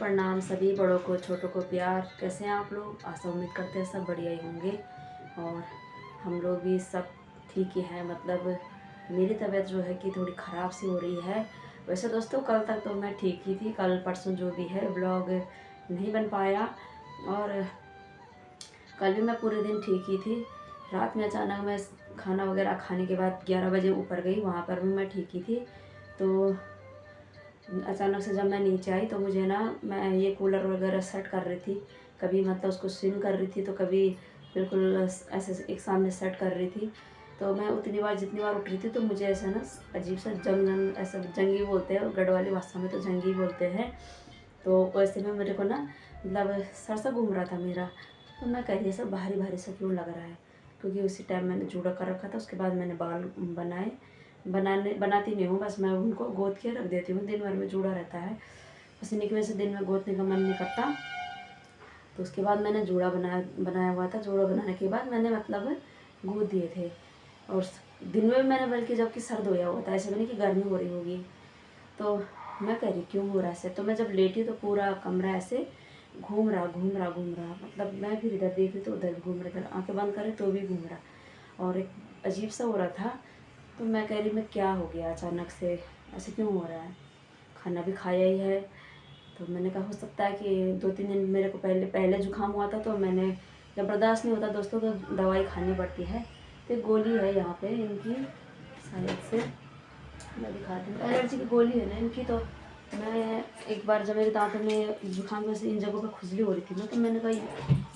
प्रणाम सभी बड़ों को छोटों को प्यार। कैसे हैं आप लोग? आशा उम्मीद करते हैं सब बढ़िया ही होंगे। और हम लोग भी सब ठीक ही हैं। मतलब मेरी तबीयत जो है कि थोड़ी ख़राब सी हो रही है। वैसे दोस्तों कल तक तो मैं ठीक ही थी, कल परसों जो भी है ब्लॉग नहीं बन पाया। और कल भी मैं पूरे दिन ठीक ही थी। रात में अचानक मैं खाना वगैरह खाने के बाद 11 बजे ऊपर गई, वहाँ पर भी मैं ठीक ही थी। तो अचानक से जब मैं नीचे आई तो मुझे ना, मैं ये कूलर वगैरह सेट कर रही थी, कभी मतलब उसको स्विंग कर रही थी तो कभी बिल्कुल ऐसे एक सामने सेट कर रही थी। तो मैं उतनी बार जितनी बार उठ रही थी तो मुझे ऐसा ना अजीब सा जंग जंग ऐसा जंगी बोलते हैं, गढ़वाली भाषा में तो जंगी बोलते हैं। तो वैसे में मेरे को ना मतलब सर सा घूम रहा था मेरा। तो मैं कह रही सब भारी भारी सा क्यों लग रहा है, क्योंकि उसी टाइम मैंने जूड़ा कर रखा था। उसके बाद मैंने बाल बनाती नहीं हूँ, बस मैं उनको गोद के रख देती हूँ। दिन भर में जूड़ा रहता है, पसीने की वजह से दिन में गोदने का मन नहीं करता। तो उसके बाद मैंने जूड़ा बनाया हुआ था। जूड़ा बनाने के बाद मैंने मतलब गोद दिए थे। और दिन में भी मैंने, बल्कि जबकि सर्द होया हुआ था, ऐसे भी नहीं कि गर्मी हो रही होगी। तो मैं कह रही क्यों हो रहा है ऐसे। तो मैं जब लेटी तो पूरा कमरा ऐसे घूम रहा। मतलब मैं फिर इधर देख रही तो उधर भी घूम रहा, इधर आंखें बंद करे तो भी घूम रहा और एक अजीब सा हो रहा था। तो मैं कह रही मैं क्या हो गया अचानक से, ऐसे क्यों हो रहा है। खाना भी खाया ही है। तो मैंने कहा हो सकता है कि 2-3 दिन मेरे को पहले जुकाम हुआ था, तो मैंने जब बर्दाश्त नहीं होता दोस्तों तो दवाई खानी पड़ती है। तो एक गोली है यहाँ पे इनकी, शायद से मैं दिखाती हूँ, एलर्जी की गोली है ना इनकी। तो मैं एक बार जब मेरे दांतों में जुकाम वजह से इन जगहों पर खुजली हो रही थी ना, तो मैंने कहा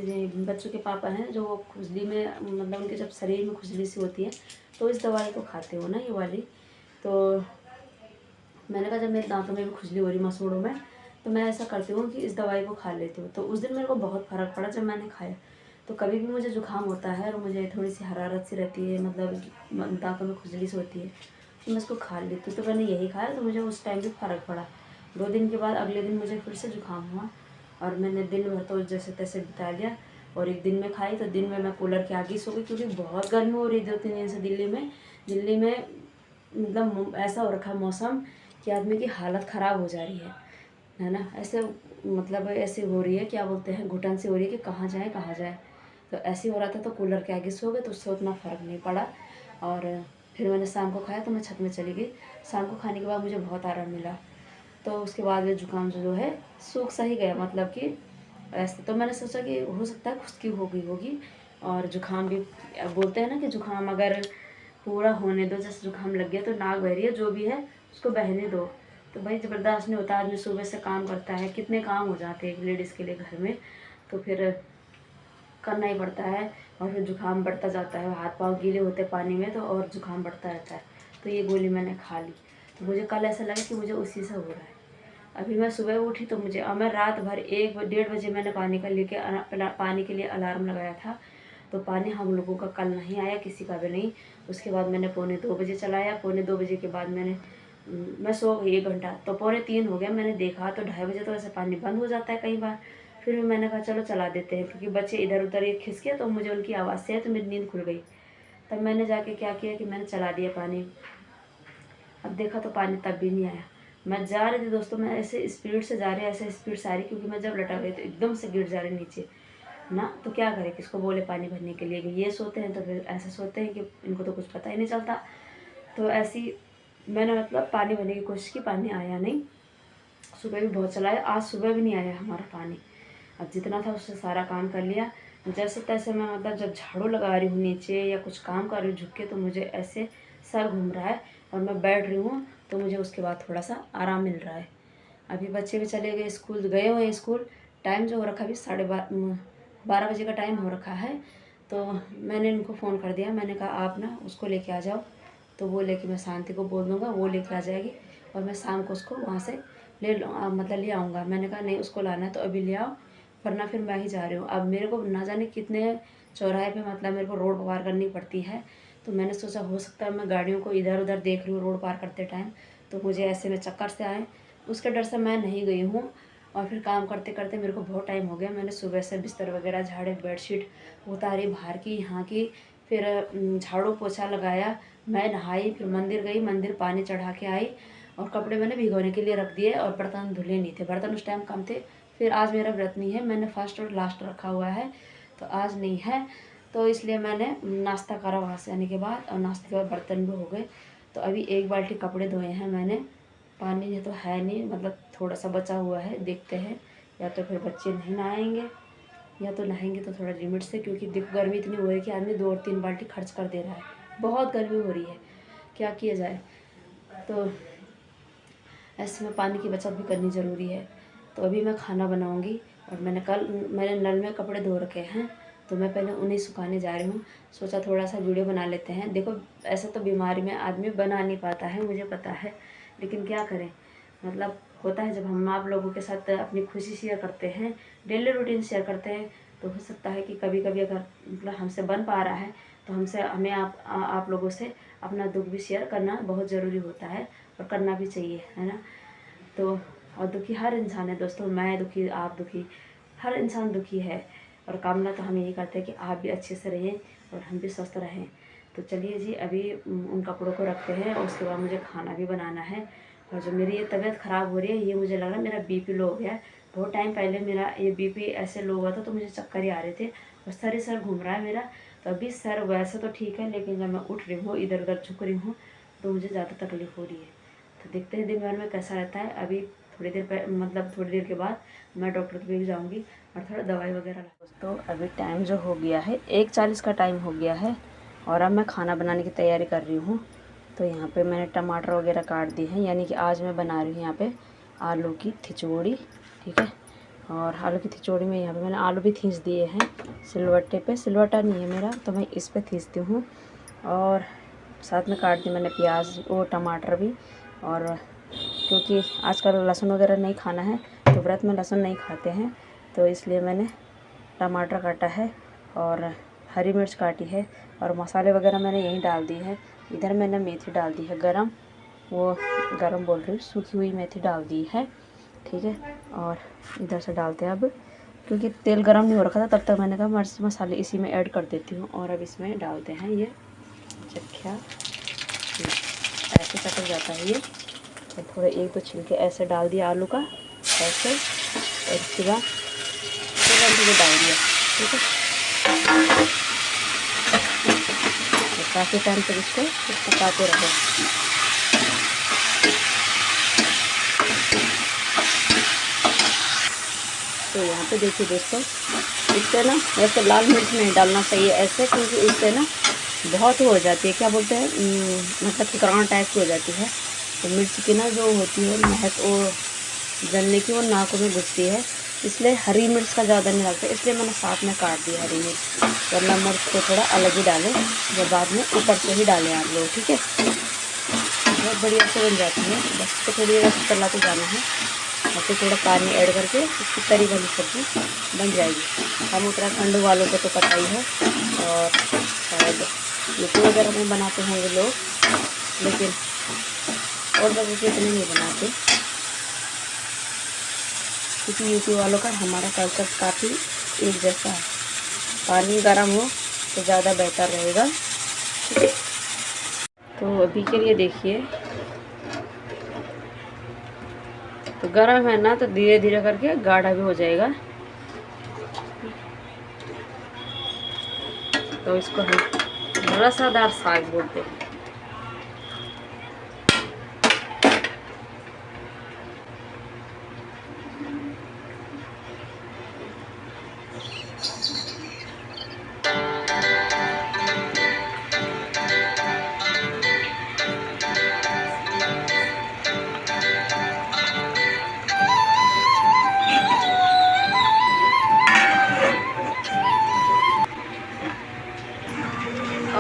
ये बच्चों के पापा हैं जो खुजली में, मतलब उनके जब शरीर में खुजली सी होती है तो इस दवाई को खाते हो ना, ये वाली। तो मैंने कहा जब मेरे दांतों में भी खुजली हो रही मसूड़ों में, तो मैं ऐसा करती हूँ कि इस दवाई को खा लेती हूँ। तो उस दिन मेरे को बहुत फ़र्क पड़ा जब मैंने खाया। तो कभी भी मुझे जुकाम होता है और मुझे थोड़ी सी हरारत सी रहती है, मतलब दांतों में खुजली सी होती है, तो मैं इसको खा लेती हूँ। तो मैंने यही खाया तो मुझे उस टाइम भी फ़र्क पड़ा। 2 दिन के बाद अगले दिन मुझे फिर से जुकाम हुआ और मैंने दिन भर तो जैसे तैसे बिता लिया। और एक दिन में खाई तो दिन में मैं कूलर के आगे सो गई, क्योंकि बहुत गर्मी हो रही 2-3 दिन से दिल्ली में मतलब ऐसा हो रखा है मौसम कि आदमी की हालत ख़राब हो जा रही है ना। ऐसे मतलब ऐसे हो रही है, क्या बोलते हैं, घुटन से हो रही है कि कहाँ जाए। तो ऐसे हो रहा था तो कूलर के आगे सो गए, तो उससे उतना फ़र्क नहीं पड़ा। और फिर मैंने शाम को खाया तो मैं छत में चली गई। शाम को खाने के बाद मुझे बहुत आराम मिला। तो उसके बाद में जुकाम जो है सूख सा ही गया, मतलब कि ऐसे। तो मैंने सोचा कि हो सकता है खुश्की हो गई होगी। और जुकाम भी बोलते हैं ना कि जुकाम अगर पूरा होने दो, जैसे जुकाम लग गया तो नाक बह रही है जो भी है उसको बहने दो। तो भाई ज़बरदस्त नहीं होता, आदमी सुबह से काम करता है, कितने काम हो जाते हैं एक लेडीज़ के लिए घर में, तो फिर करना ही पड़ता है। और फिर जुकाम बढ़ता जाता है, हाथ पाँव गीले होते पानी में तो और जुकाम बढ़ता रहता है। तो ये गोली मैंने खा ली तो मुझे कल ऐसा लगा कि मुझे उसी से हो रहा है। अभी मैं सुबह उठी तो मुझे, और मैं रात भर 1-1:30 बजे मैंने पानी के लिए अलार्म लगाया था। तो पानी हम लोगों का कल नहीं आया, किसी का भी नहीं। उसके बाद मैंने 2:45 चलाया। 2:45 के बाद मैं सो गई 1 घंटा, तो 2:45 हो गया। मैंने देखा तो 2:30 बजे तो ऐसे पानी बंद हो जाता है कई बार। फिर भी मैंने कहा चलो चला देते हैं, क्योंकि बच्चे इधर उधर ये खिसके तो मुझे उनकी आवाज़ से है तो मेरी नींद खुल गई। तब मैंने जाके क्या किया कि मैंने चला दिया पानी। अब देखा तो पानी तब भी नहीं आया। मैं जा रही थी दोस्तों, मैं ऐसे स्पीड से जा रही, ऐसे स्पीड से आ रही, क्योंकि मैं जब लटा गई तो एकदम से गिर जा रही नीचे ना। तो क्या करें, किसको बोले पानी भरने के लिए, कि ये सोते हैं तो फिर ऐसे सोते हैं कि इनको तो कुछ पता ही नहीं चलता। तो ऐसी मैंने मतलब पानी भरने की कोशिश की, पानी आया नहीं। सुबह भी बहुत चलाया, आज सुबह भी नहीं आया हमारा पानी। अब जितना था उससे सारा काम कर लिया। जैसे तैसे मैं मतलब जब झाड़ू लगा रही हूँ नीचे या कुछ काम कर रही हूँ झुक के, तो मुझे ऐसे सर घूम रहा है और मैं बैठ रही हूँ, तो मुझे उसके बाद थोड़ा सा आराम मिल रहा है। अभी बच्चे भी चले गए स्कूल, गए हुए हैं स्कूल। टाइम जो हो रखा अभी 12:30 का टाइम हो रखा है। तो मैंने इनको फ़ोन कर दिया, मैंने कहा आप ना उसको लेके आ जाओ। तो वो लेके, मैं शांति को बोल दूँगा, वो लेके आ जाएगी और मैं शाम को उसको वहाँ से मतलब ले आऊँगा। मैंने कहा नहीं, उसको लाना है तो अभी ले आओ, वरना फिर मैं ही जा रही हूँ। अब मेरे को ना जाने कितने चौराहे पे मतलब मेरे को रोड पार करनी पड़ती है। तो मैंने सोचा हो सकता है मैं गाड़ियों को इधर उधर देख रही हूँ रोड पार करते टाइम, तो मुझे ऐसे में चक्कर से आए। उसके डर से मैं नहीं गई हूँ। और फिर काम करते करते मेरे को बहुत टाइम हो गया। मैंने सुबह से बिस्तर वगैरह झाड़े, बेडशीट उतारी बाहर की यहाँ की, फिर झाड़ू पोछा लगाया, मैं नहाई, फिर मंदिर गई, मंदिर पानी चढ़ा के आई। और कपड़े मैंने भिगोने के लिए रख दिए और बर्तन धुले नहीं थे, बर्तन उस टाइम कम थे। फिर आज मेरा व्रत नहीं है, मैंने फर्स्ट और लास्ट रखा हुआ है तो आज नहीं है, तो इसलिए मैंने नाश्ता करा वहाँ से आने के बाद, और नाश्ते के बाद बर्तन भी हो गए। तो अभी 1 बाल्टी कपड़े धोए हैं मैंने, पानी ये तो है नहीं, मतलब थोड़ा सा बचा हुआ है, देखते हैं या तो फिर बच्चे नहीं नहाएंगे या तो नहाएंगे तो थोड़ा लिमिट से, क्योंकि देखो गर्मी इतनी हो रही है कि आदमी 2 और 3 बाल्टी खर्च कर दे रहा है, बहुत गर्मी हो रही है, क्या किया जाए। तो ऐसे में पानी की बचत भी करनी ज़रूरी है। तो अभी मैं खाना बनाऊंगी, और मैंने नल में कपड़े धो रखे हैं तो मैं पहले उन्हें सुखाने जा रही हूँ। सोचा थोड़ा सा वीडियो बना लेते हैं। देखो ऐसे तो बीमारी में आदमी बना नहीं पाता है, मुझे पता है, लेकिन क्या करें, मतलब होता है जब हम आप लोगों के साथ अपनी खुशी शेयर करते हैं, डेली रूटीन शेयर करते हैं, तो हो सकता है कि कभी कभी अगर मतलब हमसे बन पा रहा है तो हमें आप लोगों से अपना दुख भी शेयर करना बहुत ज़रूरी होता है, और करना भी चाहिए, है ना। तो और दुखी हर इंसान है दोस्तों, मैं दुखी, आप दुखी, हर इंसान दुखी है, और कामना तो हम यही करते हैं कि आप भी अच्छे से रहें और हम भी स्वस्थ रहें। तो चलिए जी, अभी उन कपड़ों को रखते हैं, और उसके बाद मुझे खाना भी बनाना है। और जो मेरी ये तबीयत ख़राब हो रही है, ये मुझे लग रहा है मेरा बीपी लो हो गया है। बहुत टाइम पहले मेरा ये बीपी ऐसे लो हुआ था तो मुझे चक्कर ही आ रहे थे, और सर घूम रहा है मेरा। तो अभी सर वैसे तो ठीक है, लेकिन जब मैं उठ रही हूँ, इधर उधर झुक रही हूँ, तो मुझे ज़्यादा तकलीफ़ हो रही है। तो देखते हैं दिन भर में कैसा रहता है। अभी थोड़ी देर के बाद मैं डॉक्टर के भी जाऊँगी और थोड़ा दवाई वगैरह। दोस्तों अभी टाइम जो हो गया है 1:40 का टाइम हो गया है, और अब मैं खाना बनाने की तैयारी कर रही हूँ। तो यहाँ पे मैंने टमाटर वगैरह काट दिए हैं, यानी कि आज मैं बना रही हूँ यहाँ पे आलू की खिचड़ी, ठीक है। और आलू की खिचड़ी में यहाँ पे मैंने आलू भी खींच दिए हैं सिलवट्टे पे, सिलवट्टा नहीं है मेरा तो मैं इस पे खींचती हूँ। और साथ में काट दी मैंने प्याज और टमाटर भी, और क्योंकि आजकल लहसुन वगैरह नहीं खाना है, तो व्रत में लहसुन नहीं खाते हैं, तो इसलिए मैंने टमाटर काटा है और हरी मिर्च काटी है, और मसाले वगैरह मैंने यहीं डाल दिए हैं। इधर मैंने मेथी डाल दी है गरम, वो गरम बोल रही हूँ, सूखी हुई मेथी डाल दी है, ठीक है। और इधर से डालते हैं अब, क्योंकि तेल गरम नहीं हो रखा था तब तक मैंने कहा मिर्च मसाले इसी में ऐड कर देती हूँ। और अब इसमें डालते हैं ये चक्खा, ऐसे चटक जाता है ये, और थोड़े 1-2 छिलके ऐसे डाल दिया आलू का ऐसे, और इसके बाद तुरंत डाल दिया, ठीक है। काफ़ी टाइम तक इसको पकाते रहो। तो यहाँ पे देखिए दोस्तों, इससे ना वैसे लाल मिर्च नहीं डालना चाहिए ऐसे, क्योंकि उससे ना बहुत हो जाती है, क्या बोलते हैं, मतलब ठिकाना टाइप की हो जाती है। तो मिर्च की ना जो होती है महक, वो जलने की, वो नाकों में घुसती है, इसलिए हरी मिर्च का ज़्यादा नहीं लगता, इसलिए मैंने साथ में काट दिया हरी मिर्च। वरना मिर्च को थोड़ा अलग ही डालें, जब बाद में ऊपर से ही डालें आप लोग, ठीक है। बहुत बढ़िया से बन जाती है, बस तो थोड़ी देर चलाते जाना है, और फिर थोड़ा पानी ऐड करके इसकी तरी वाली सब्ज़ी बन जाएगी। हम उत्तराखंड वालों को तो पता ही है, और शायद यूपी वगैरह में बनाते होंगे लोग, लेकिन और जगह के इतने नहीं बनाते, क्योंकि यूपी वालों का हमारा कल्चर काफ़ी एक जैसा है। पानी गर्म हो तो ज़्यादा बेहतर रहेगा। तो अभी के लिए देखिए, तो गर्म है ना, तो धीरे धीरे करके गाढ़ा भी हो जाएगा। तो इसको हम रसादार साग बोलते हैं।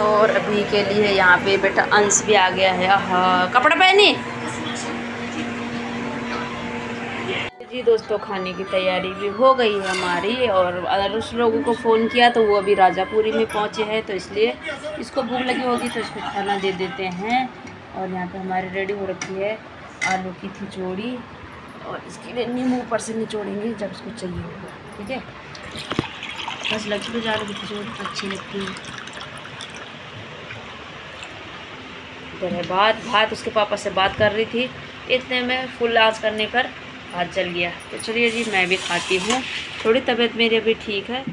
और अभी के लिए यहाँ पे बेटा अंश भी आ गया है। हाँ, कपड़ा पहनी जी। दोस्तों खाने की तैयारी भी हो गई है हमारी, और अगर उस लोगों को फ़ोन किया तो वो अभी राजापुरी में पहुँचे हैं, तो इसलिए इसको भूख लगी होगी तो इसको खाना दे देते हैं। और यहाँ पे हमारी रेडी हो रखी है आलू की खिचड़ी, और इसके लिए नींबू ऊपर से निचोड़ेंगे जब इसको चाहिए होगा, ठीक है। बस लक्ष्मी आलू की खिचड़ी अच्छी लगती है। फिर है भात उसके पापा से बात कर रही थी, इतने में फुल आंच करने पर भात जल गया। तो चलिए जी मैं भी खाती हूँ, थोड़ी तबीयत मेरी अभी ठीक है।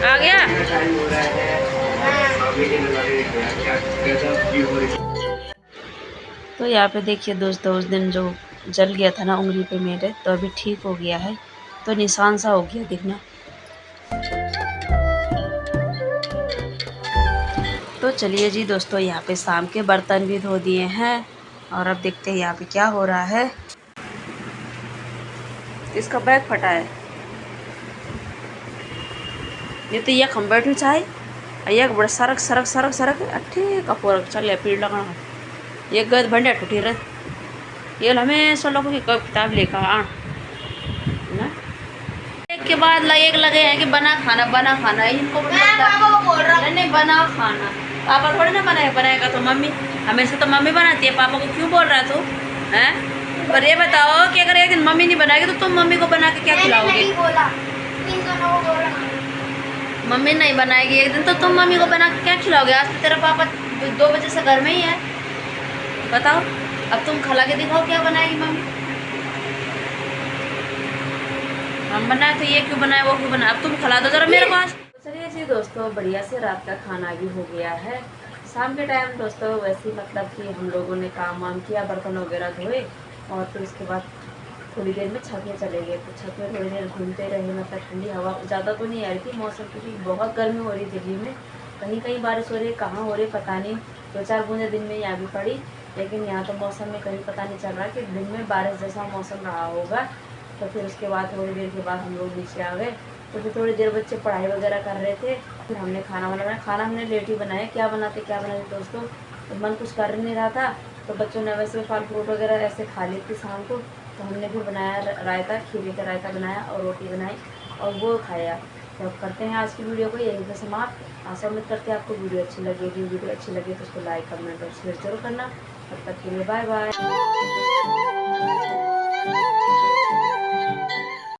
आ गया। तो यहाँ पे देखिए दोस्तों, उस दिन जो जल गया था ना उंगली पे मेरे, तो अभी ठीक हो गया है, तो निशान सा हो गया दिखना। तो चलिए जी दोस्तों, यहाँ पे शाम के बर्तन भी धो दिए हैं और अब देखते हैं यहाँ पे क्या हो रहा है। इसका बैग फटा है, ये तो ये खम बैठू चाहे एक बड़ा सरक सरक सरक सरक अट्ठे कपूर चल पीड़ लगना, ये गद भंडे टूटी रह ये हमेशा लोगों की किताब लेकर ना। एक के बाद एक लगे हैं कि बना खाना इनको नहीं बना खाना। पापा थोड़ी ना बनाएगा तो मम्मी, हमेशा तो मम्मी बनाती है, पापा को क्यों बोल रहा है तू हैं? पर ये बताओ कि अगर एक दिन मम्मी नहीं बनाएगी तो तुम मम्मी को बना के क्या खिलाओगे? मम्मी नहीं बनाएगी एक दिन तो तुम मम्मी को बना के क्या खिलाओगे? आज तो तेरा पापा 2 बजे से घर में ही है, बताओ अब तुम खिला के दिखाओ क्या बनाएगी मम्मी। हम बनाए तो ये क्यों बनाए वो क्यों बनाए, अब तुम खिला दो जरा मेरे पास। चलिए जी दोस्तों, बढ़िया से रात का खाना भी हो गया है। शाम के टाइम दोस्तों वैसे मतलब कि हम लोगों ने काम वाम किया, बर्तन वगैरह धोए और फिर उसके बाद थोड़ी देर में छत में चले गए। तो छत में थोड़ी देर घूमते रहे, मतलब ठंडी हवा ज़्यादा तो नहीं आ रही थी मौसम, क्योंकि बहुत गर्मी हो रही दिल्ली में, कहीं कहीं बारिश हो रही है, कहाँ हो रही पता नहीं। 2-4 बूंदें दिन में यहाँ भी पड़ी, लेकिन यहाँ तो मौसम में कहीं पता नहीं चल रहा कि दिन में बारिश जैसा मौसम रहा होगा। तो फिर उसके बाद थोड़ी देर के बाद हम लोग नीचे आ गए। तो फिर थोड़ी देर बच्चे पढ़ाई वगैरह कर रहे थे, फिर हमने खाना बनाया। खाना हमने लेट ही बनाया, क्या बनाते दोस्तों, तो मन कुछ कर नहीं रहा था। तो बच्चों ने वैसे फल फ्रूट वगैरह ऐसे खा ली थी शाम को, तो हमने फिर बनाया रायता, खीरे का रायता बनाया और रोटी बनाई और वो खाया। तो अब करते हैं आज की वीडियो को यहीं पर समाप्त। आशा उम्मीद करते हैं आपको वीडियो अच्छी लगेगी। वीडियो अच्छी लगे तो उसको लाइक कमेंट और शेयर जरूर करना। तब तक के लिए बाय बाय।